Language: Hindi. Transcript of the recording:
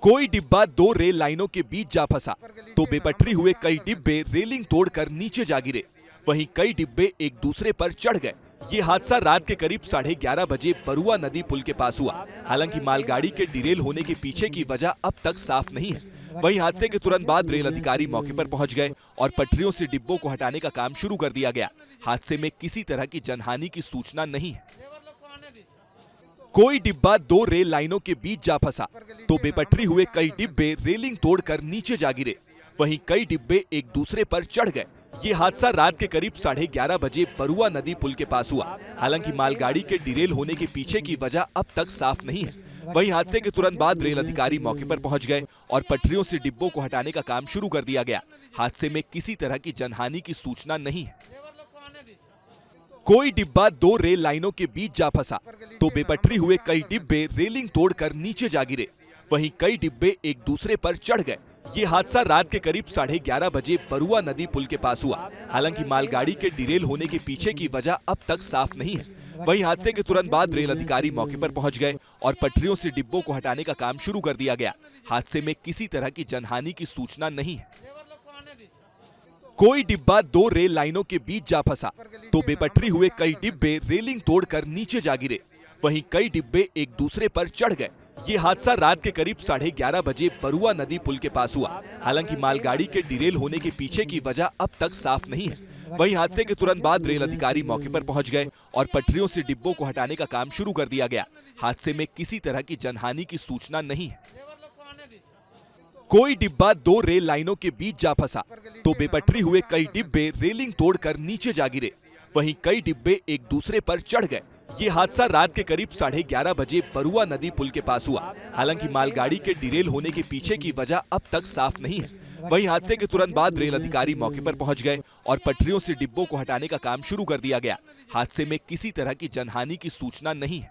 कोई डिब्बा दो रेल लाइनों के बीच जा फंसा तो बेपटरी हुए कई डिब्बे रेलिंग तोड़कर नीचे जा गिरे। वहीं कई डिब्बे एक दूसरे पर चढ़ गए। ये हादसा रात के करीब 11:30 बजे बरुआ नदी पुल के पास हुआ। हालांकि मालगाड़ी के डिरेल होने के पीछे की वजह अब तक साफ नहीं है। वहीं हादसे के तुरंत बाद रेल अधिकारी मौके पर पहुंच गए और पटरियों से डिब्बों को हटाने का काम शुरू कर दिया गया। हादसे में किसी तरह की जनहानि की सूचना नहीं है। कोई डिब्बा दो रेल लाइनों के बीच जा फंसा तो बेपटरी हुए कई डिब्बे रेलिंग तोड़कर नीचे जा गिरे। वहीं कई डिब्बे एक दूसरे पर चढ़ गए। ये हादसा रात के करीब 11:30 बजे बरुआ नदी पुल के पास हुआ। हालांकि मालगाड़ी के डिरेल होने के पीछे की वजह अब तक साफ नहीं है। वहीं हादसे के तुरंत बाद रेल अधिकारी मौके पर पहुंच गए और पटरियों से डिब्बों को हटाने का काम शुरू कर दिया गया। हादसे में किसी तरह की जनहानि की सूचना नहीं है। कोई डिब्बा दो रेल लाइनों के बीच जा फंसा तो बेपटरी हुए कई डिब्बे रेलिंग तोड़कर नीचे जा गिरे। वहीं कई डिब्बे एक दूसरे पर चढ़ गए। ये हादसा रात के करीब 11:30 बजे बरुआ नदी पुल के पास हुआ। हालांकि मालगाड़ी के डिरेल होने के पीछे की वजह अब तक साफ नहीं है। वहीं हादसे के तुरंत बाद रेल अधिकारी मौके पर पहुंच गए और पटरियों से डिब्बों को हटाने का काम शुरू कर दिया गया। हादसे में किसी तरह की जनहानि की सूचना नहीं है। कोई डिब्बा दो रेल लाइनों के बीच जा फंसा तो बेपटरी हुए कई डिब्बे रेलिंग तोड़कर नीचे जा गिरे। वहीं कई डिब्बे एक दूसरे पर चढ़ गए। ये हादसा रात के करीब 11:30 बजे बरुआ नदी पुल के पास हुआ। हालांकि मालगाड़ी के डिरेल होने के पीछे की वजह अब तक साफ नहीं है। वहीं हादसे के तुरंत बाद रेल अधिकारी मौके पर पहुंच गए और पटरियों से डिब्बों को हटाने का काम शुरू कर दिया गया। हादसे में किसी तरह की जनहानि की सूचना नहीं है। कोई डिब्बा दो रेल लाइनों के बीच जा फंसा तो बेपटरी हुए कई डिब्बे रेलिंग तोड़कर नीचे जा गिरे। वहीं कई डिब्बे एक दूसरे पर चढ़ गए। ये हादसा रात के करीब 11:30 बजे बरुआ नदी पुल के पास हुआ। हालांकि मालगाड़ी के डिरेल होने के पीछे की वजह अब तक साफ नहीं है। वहीं हादसे के तुरंत बाद रेल अधिकारी मौके पर पहुंच गए और पटरियों से डिब्बों को हटाने का काम शुरू कर दिया गया। हादसे में किसी तरह की जनहानि की सूचना नहीं है।